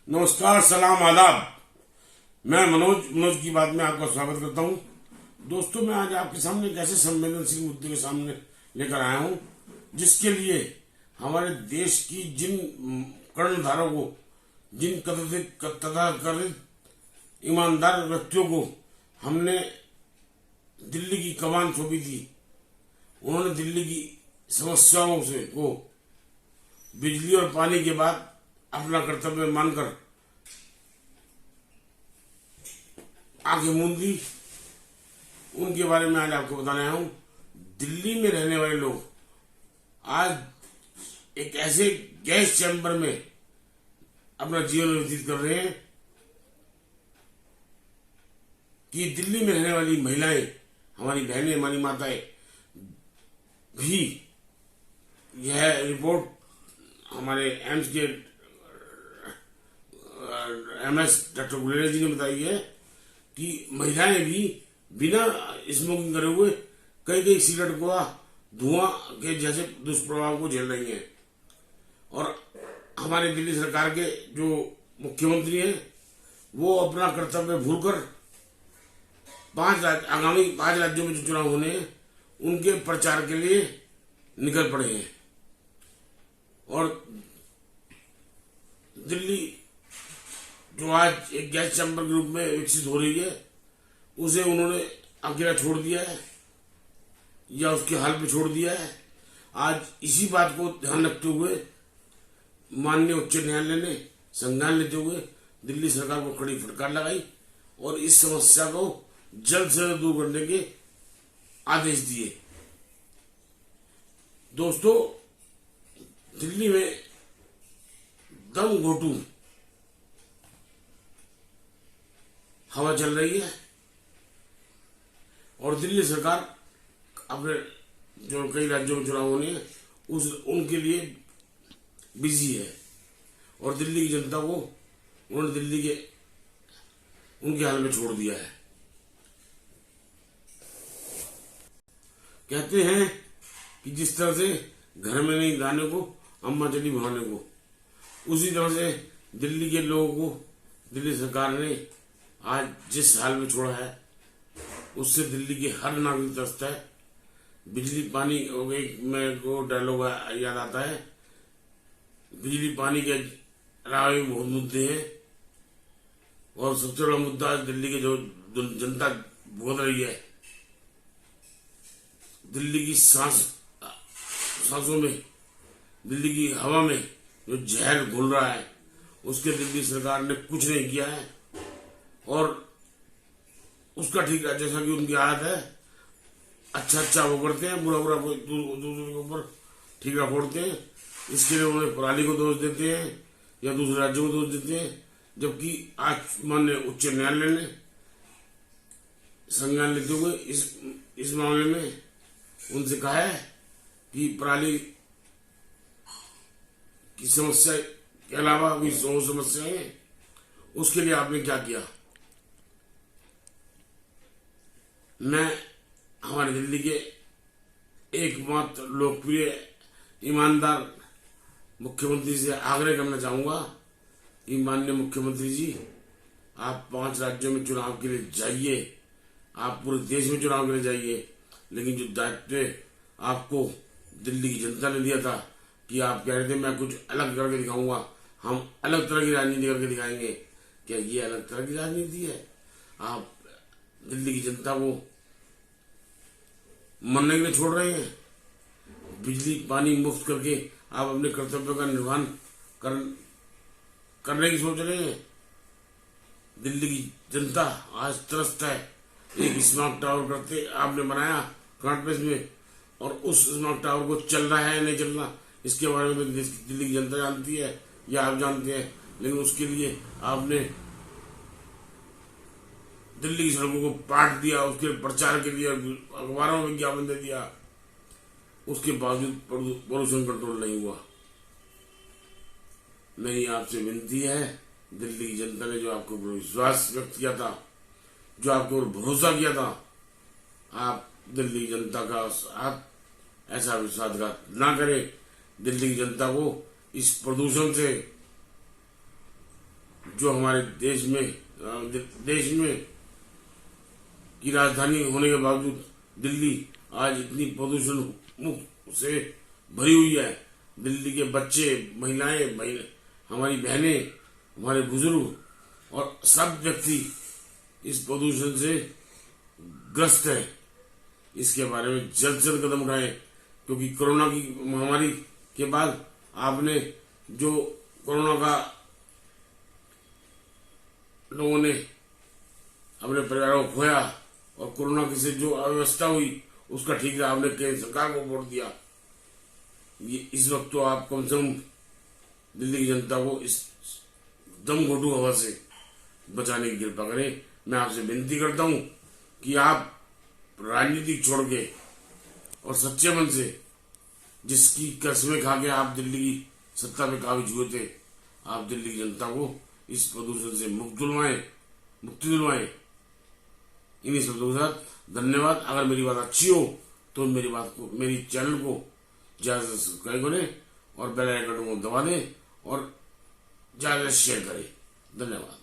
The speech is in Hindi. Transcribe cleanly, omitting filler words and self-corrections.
नमस्कार, सलाम, आदाब। मैं मनोज की बात में आपका स्वागत करता हूं। दोस्तों, मैं आज आपके सामने एक ऐसे संवेदनशील मुद्दे के सामने लेकर आया हूं जिसके लिए हमारे देश की जिन कर्णधारों को, जिन तथाकथित ईमानदार व्यक्तियों को हमने दिल्ली की कमान सौंपी थी, उन्होंने दिल्ली की समस्याओं से को बिजली और पानी के बाद अपना कर्तव्य मानकर आगे मूंदी। उनके बारे में आज आपको बताने आया हूं। दिल्ली में रहने वाले लोग आज एक ऐसे गैस चैम्बर में अपना जीवन व्यतीत कर रहे हैं कि दिल्ली में रहने वाली महिलाएं, हमारी बहनें, हमारी माताएं भी, यह रिपोर्ट हमारे एम्स के MS डॉक्टर गुलेरिया जी ने बताई है कि महिलाएं भी बिना स्मोकिंग करे हुए कई सिगरेट का धुआं के जैसे दुष्प्रभाव को झेल रही हैं। और हमारे दिल्ली सरकार के जो मुख्यमंत्री हैं, वो अपना कर्तव्य भूलकर आगामी 5 राज्यों में जो चुनाव होने हैं उनके प्रचार के लिए निकल पड़े हैं। और दिल्ली जो आज एक गैस चैम्बर के रूप में विकसित हो रही है, उसे उन्होंने अकेला छोड़ दिया है या उसके हाल पे छोड़ दिया है। आज इसी बात को ध्यान रखते हुए माननीय उच्च न्यायालय ने संज्ञान लेते हुए दिल्ली सरकार को कड़ी फटकार लगाई और इस समस्या को जल्द से जल्द दूर करने के आदेश दिए। दोस्तों, दिल्ली में दम घोटू हवा चल रही है और दिल्ली सरकार अपने जो कई राज्यों में चुनाव होने हैं उनके लिए बिजी है। और दिल्ली की जनता को उन्होंने दिल्ली के उनके हाल में छोड़ दिया है। कहते हैं कि जिस तरह से घर में नहीं दाने को अम्मा चली बहाने को, उसी तरह से दिल्ली के लोगों को दिल्ली सरकार ने आज जिस हाल में छोड़ा है उससे दिल्ली के हर नागरिक तरसता है। बिजली पानी हो गई, मेरे को डायलॉग याद आता है, बिजली पानी के अलावा भी बहुत मुद्दे हैं और सबसे बड़ा मुद्दा दिल्ली के जो जनता भोग रही है, दिल्ली की सांसों में, दिल्ली की हवा में जो जहर घुल रहा है, उसके दिल्ली सरकार ने कुछ नहीं किया है। और उसका ठीक है, जैसा कि उनकी आदत है, अच्छा वो करते हैं, बुरा दूसरे के ऊपर ठीकरा फोड़ते हैं। इसके लिए उन्होंने पराली को दोष देते हैं या दूसरे राज्यों को दोष देते हैं, जबकि आज माननीय उच्च न्यायालय ने संज्ञान लेते हुए इस मामले में उनसे कहा है कि पराली की समस्या के अलावा भी 100 समस्याएं हैं, उसके लिए आपने क्या किया। मैं हमारे दिल्ली के एकमात्र लोकप्रिय ईमानदार मुख्यमंत्री से आग्रह करना चाहूंगा कि माननीय मुख्यमंत्री जी, आप 5 राज्यों में चुनाव के लिए जाइए, आप पूरे देश में चुनाव के लिए जाइए, लेकिन जो दायित्व आपको दिल्ली की जनता ने दिया था कि आप कह रहे थे मैं कुछ अलग करके दिखाऊंगा, हम अलग तरह की राजनीति करके दिखाएंगे, क्या ये अलग तरह की राजनीति है? आप दिल्ली की जनता को मरने के लिए छोड़ रहे हैं। बिजली पानी मुफ्त करके आप अपने कर्तव्य का निर्वहन करने की सोच रहे हैं। दिल्ली की जनता आज त्रस्त है। एक स्मार्ट टावर करते आपने बनाया कर्नाटक प्लेस में, और उस स्मार्ट टावर को चल रहा है नहीं चल रहा, इसके बारे में दिल्ली की जनता जानती है या आप जानते हैं, लेकिन उसके लिए आपने दिल्ली की सड़कों को पाट दिया, उसके प्रचार के लिए अखबारों में विज्ञापन दे दिया, उसके बावजूद पोल्यूशन कंट्रोल नहीं हुआ। मेरी आपसे विनती है, दिल्ली की जनता ने जो आपके ऊपर विश्वास व्यक्त किया था, जो आपके ऊपर भरोसा किया था, आप दिल्ली की जनता का साथ ऐसा विश्वासघात ना करें। दिल्ली की जनता को इस प्रदूषण से, जो हमारे देश में की राजधानी होने के बावजूद दिल्ली आज इतनी प्रदूषण मुक्त से भरी हुई है। दिल्ली के बच्चे, महिलाएं, हमारी बहनें, हमारे बुजुर्ग और सब व्यक्ति इस प्रदूषण से ग्रस्त है। इसके बारे में जल्द से जल्द कदम उठाएं, क्योंकि कोरोना की महामारी के बाद आपने जो कोरोना का लोगों ने अपने परिवारों को खोया और कोरोना की से जो अव्यवस्था हुई उसका ठीक आपने केंद्र सरकार को वोट दिया। ये इस वक्त तो आप कम से कम दिल्ली की जनता को इस दम घोटू हवा से बचाने की कृपा करें। मैं आपसे विनती करता हूं कि आप राजनीति छोड़ के और सच्चे मन से, जिसकी कसमें खा के आप दिल्ली की सत्ता पे काबिज हुए थे, आप दिल्ली की जनता को इस प्रदूषण से मुक्ति दिलवाएं। इन्हीं शब्दों के साथ धन्यवाद। अगर मेरी बात अच्छी हो तो मेरी चैनल को ज्यादा से सब्सक्राइब करें और बेल आइकन को दबा दें और ज्यादा शेयर करें। धन्यवाद।